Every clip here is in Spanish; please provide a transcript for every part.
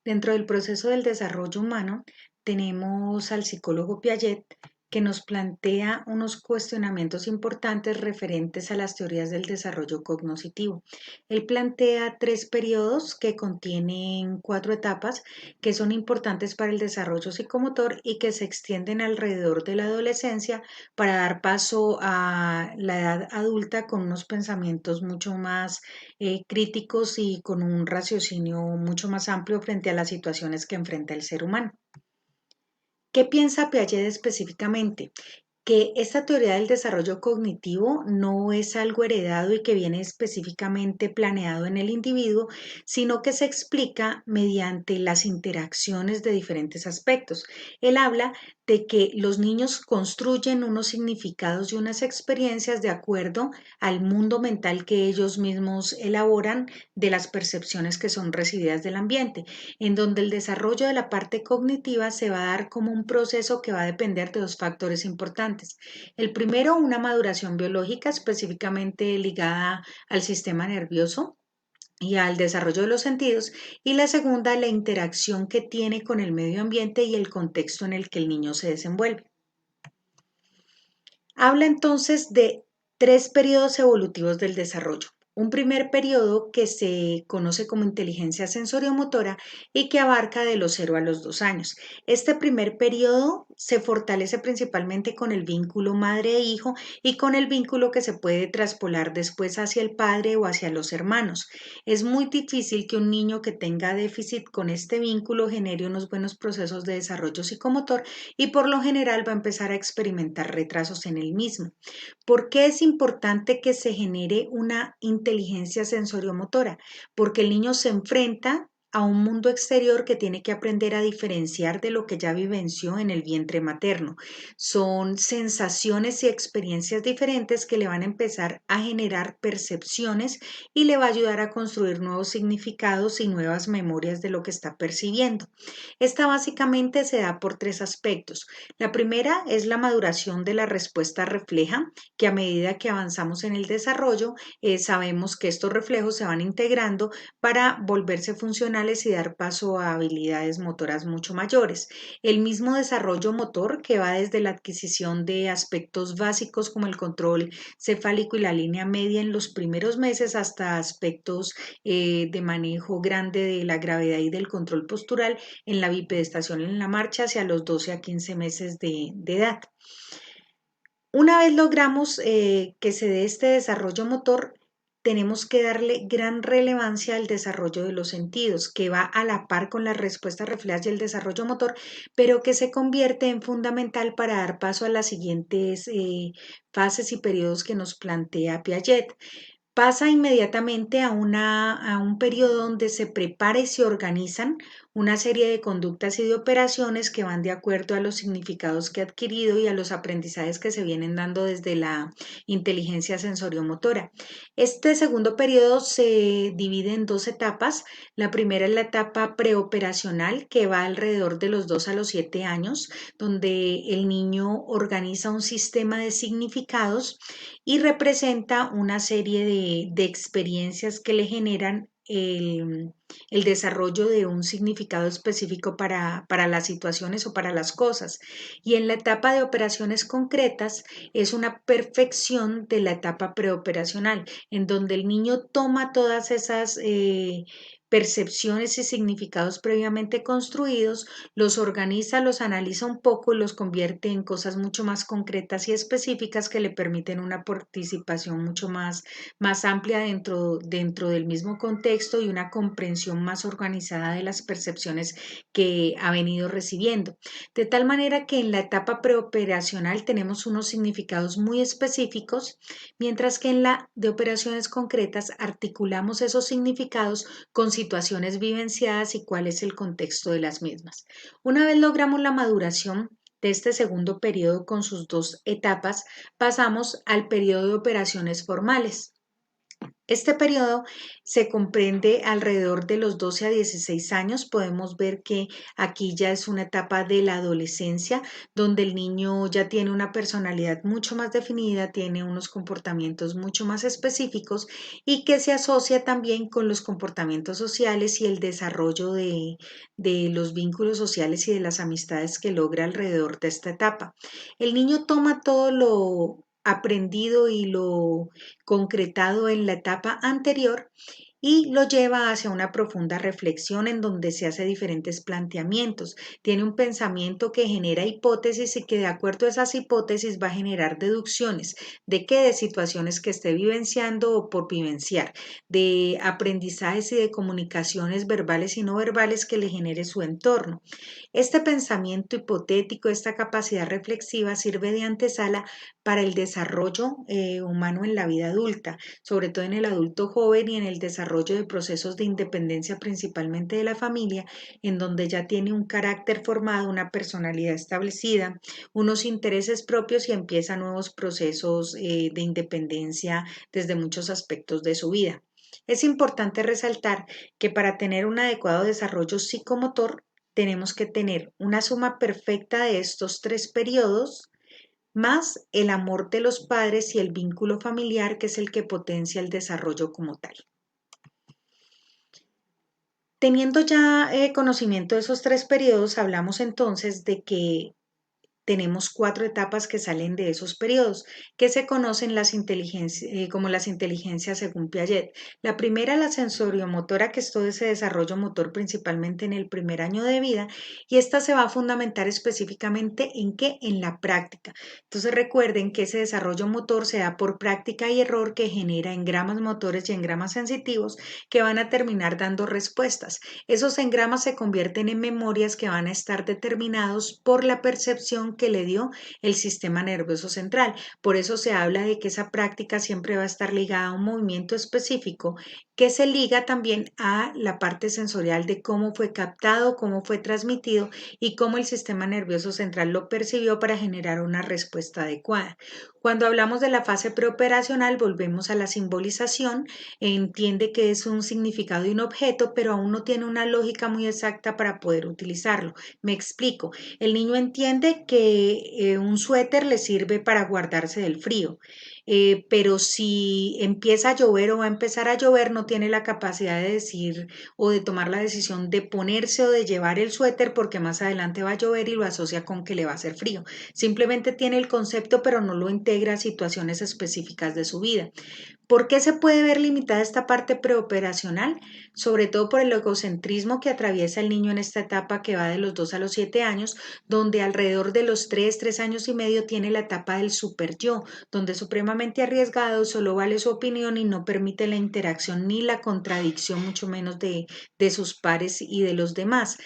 Dentro del proceso del desarrollo humano tenemos al psicólogo Piaget que nos plantea unos cuestionamientos importantes referentes a las teorías del desarrollo cognoscitivo. Él plantea 3 periodos que contienen 4 etapas que son importantes para el desarrollo psicomotor y que se extienden alrededor de la adolescencia para dar paso a la edad adulta con unos pensamientos mucho más críticos y con un raciocinio mucho más amplio frente a las situaciones que enfrenta el ser humano. ¿Qué piensa Piaget específicamente? Que esta teoría del desarrollo cognitivo no es algo heredado y que viene específicamente planeado en el individuo, sino que se explica mediante las interacciones de diferentes aspectos. Él habla de que los niños construyen unos significados y unas experiencias de acuerdo al mundo mental que ellos mismos elaboran de las percepciones que son recibidas del ambiente, en donde el desarrollo de la parte cognitiva se va a dar como un proceso que va a depender de 2 factores importantes. El primero, una maduración biológica específicamente ligada al sistema nervioso y al desarrollo de los sentidos, y la segunda, la interacción que tiene con el medio ambiente y el contexto en el que el niño se desenvuelve. Habla entonces de 3 periodos evolutivos del desarrollo. Un primer periodo que se conoce como inteligencia sensoriomotora y que abarca de los 0 a los 2 años. Este primer periodo se fortalece principalmente con el vínculo madre e hijo y con el vínculo que se puede traspolar después hacia el padre o hacia los hermanos. Es muy difícil que un niño que tenga déficit con este vínculo genere unos buenos procesos de desarrollo psicomotor y por lo general va a empezar a experimentar retrasos en el mismo. ¿Por qué es importante que se genere una inteligencia sensoriomotora? Porque el niño se enfrenta a un mundo exterior que tiene que aprender a diferenciar de lo que ya vivenció en el vientre materno. Son sensaciones y experiencias diferentes que le van a empezar a generar percepciones y le va a ayudar a construir nuevos significados y nuevas memorias de lo que está percibiendo. Esta básicamente se da por 3 aspectos. La primera es la maduración de la respuesta refleja, que a medida que avanzamos en el desarrollo, sabemos que estos reflejos se van integrando para volverse funcionales y dar paso a habilidades motoras mucho mayores. El mismo desarrollo motor que va desde la adquisición de aspectos básicos como el control cefálico y la línea media en los primeros meses hasta aspectos de manejo grande de la gravedad y del control postural en la bipedestación en la marcha hacia los 12 a 15 meses de edad. Una vez logramos que se dé este desarrollo motor, tenemos que darle gran relevancia al desarrollo de los sentidos, que va a la par con las respuestas reflejas y el desarrollo motor, pero que se convierte en fundamental para dar paso a las siguientes fases y periodos que nos plantea Piaget. Pasa inmediatamente a un periodo donde se prepara y se organizan una serie de conductas y de operaciones que van de acuerdo a los significados que ha adquirido y a los aprendizajes que se vienen dando desde la inteligencia sensoriomotora. Este segundo periodo se divide en 2 etapas. La primera es la etapa preoperacional, que va alrededor de los 2 a los 7 años, donde el niño organiza un sistema de significados y representa una serie de experiencias que le generan el desarrollo de un significado específico para las situaciones o para las cosas. Y en la etapa de operaciones concretas es una perfección de la etapa preoperacional, en donde el niño toma todas esas percepciones y significados previamente construidos, los organiza, los analiza un poco y los convierte en cosas mucho más concretas y específicas que le permiten una participación mucho más amplia dentro del mismo contexto y una comprensión más organizada de las percepciones que ha venido recibiendo. De tal manera que en la etapa preoperacional tenemos unos significados muy específicos, mientras que en la de operaciones concretas articulamos esos significados con situaciones vivenciadas y cuál es el contexto de las mismas. Una vez logramos la maduración de este segundo periodo con sus 2 etapas, pasamos al periodo de operaciones formales. Este periodo se comprende alrededor de los 12 a 16 años. Podemos ver que aquí ya es una etapa de la adolescencia, donde el niño ya tiene una personalidad mucho más definida, tiene unos comportamientos mucho más específicos y que se asocia también con los comportamientos sociales y el desarrollo de los vínculos sociales y de las amistades que logra alrededor de esta etapa. El niño toma todo lo aprendido y lo concretado en la etapa anterior y lo lleva hacia una profunda reflexión en donde se hace diferentes planteamientos. Tiene un pensamiento que genera hipótesis y que de acuerdo a esas hipótesis va a generar deducciones de qué, de situaciones que esté vivenciando o por vivenciar, de aprendizajes y de comunicaciones verbales y no verbales que le genere su entorno. Este pensamiento hipotético, esta capacidad reflexiva sirve de antesala para el desarrollo humano en la vida adulta, sobre todo en el adulto joven y en el desarrollo de procesos de independencia principalmente de la familia, en donde ya tiene un carácter formado, una personalidad establecida, unos intereses propios y empieza nuevos procesos de independencia desde muchos aspectos de su vida. Es importante resaltar que para tener un adecuado desarrollo psicomotor tenemos que tener una suma perfecta de estos tres periodos más el amor de los padres y el vínculo familiar, que es el que potencia el desarrollo como tal. Teniendo ya conocimiento de esos tres periodos, hablamos entonces de que tenemos cuatro etapas que salen de esos periodos, que se conocen como las inteligencias según Piaget. La primera, la sensoriomotora, que es todo ese desarrollo motor principalmente en el primer año de vida, y esta se va a fundamentar específicamente en qué, en la práctica. Entonces recuerden que ese desarrollo motor se da por práctica y error que genera engramas motores y engramas sensitivos que van a terminar dando respuestas. Esos engramas se convierten en memorias que van a estar determinados por la percepción que le dio el sistema nervioso central. Por eso se habla de que esa práctica siempre va a estar ligada a un movimiento específico que se liga también a la parte sensorial de cómo fue captado, cómo fue transmitido y cómo el sistema nervioso central lo percibió para generar una respuesta adecuada. Cuando hablamos de la fase preoperacional, volvemos a la simbolización. Entiende que es un significado de un objeto, pero aún no tiene una lógica muy exacta para poder utilizarlo. Me explico. El niño entiende que un suéter le sirve para guardarse del frío, pero si empieza a llover o va a empezar a llover, no tiene la capacidad de decir o de tomar la decisión de ponerse o de llevar el suéter porque más adelante va a llover y lo asocia con que le va a hacer frío. Simplemente tiene el concepto, pero no lo integra a situaciones específicas de su vida. ¿Por qué se puede ver limitada esta parte preoperacional? Sobre todo por el egocentrismo que atraviesa el niño en esta etapa que va de los 2 a los 7 años, donde alrededor de los 3 años y medio tiene la etapa del super yo, donde es supremamente arriesgado, solo vale su opinión y no permite la interacción ni la contradicción, mucho menos de sus pares y de los demás.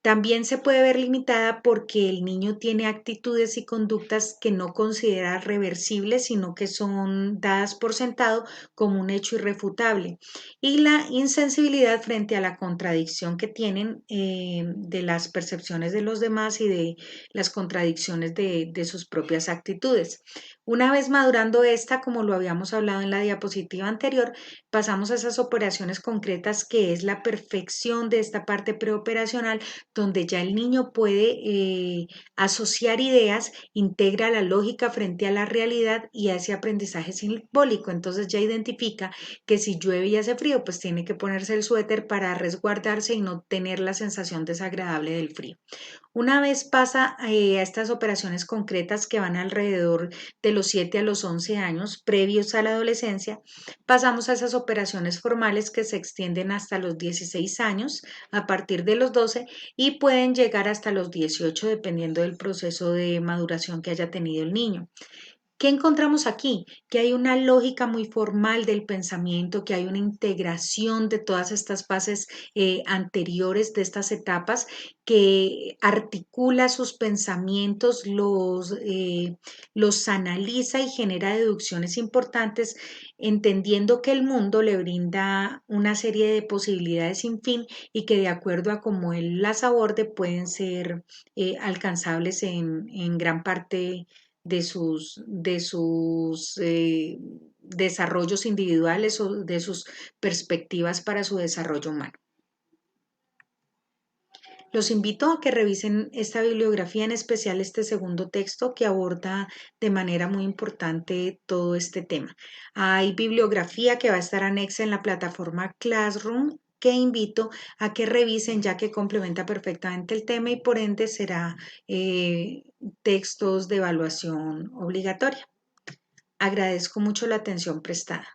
También se puede ver limitada porque el niño tiene actitudes y conductas que no considera reversibles, sino que son dadas por sentado como un hecho irrefutable. Y la insensibilidad frente a la contradicción que tienen de las percepciones de los demás y de las contradicciones de sus propias actitudes. Una vez madurando esta, como lo habíamos hablado en la diapositiva anterior, pasamos a esas operaciones concretas que es la perfección de esta parte preoperacional donde ya el niño puede asociar ideas, integra la lógica frente a la realidad y a ese aprendizaje simbólico. Entonces ya identifica que si llueve y hace frío, pues tiene que ponerse el suéter para resguardarse y no tener la sensación desagradable del frío. Una vez pasa a estas operaciones concretas que van alrededor de los 7 a los 11 años, previos a la adolescencia, pasamos a esas operaciones formales que se extienden hasta los 16 años, a partir de los 12 y pueden llegar hasta los 18 dependiendo del proceso de maduración que haya tenido el niño. ¿Qué encontramos aquí? Que hay una lógica muy formal del pensamiento, que hay una integración de todas estas fases anteriores de estas etapas, que articula sus pensamientos, los analiza y genera deducciones importantes, entendiendo que el mundo le brinda una serie de posibilidades sin fin y que de acuerdo a cómo él las aborde pueden ser alcanzables en gran parte de sus desarrollos individuales o de sus perspectivas para su desarrollo humano. Los invito a que revisen esta bibliografía, en especial este segundo texto que aborda de manera muy importante todo este tema. Hay bibliografía que va a estar anexa en la plataforma Classroom que invito a que revisen ya que complementa perfectamente el tema y por ende será textos de evaluación obligatoria. Agradezco mucho la atención prestada.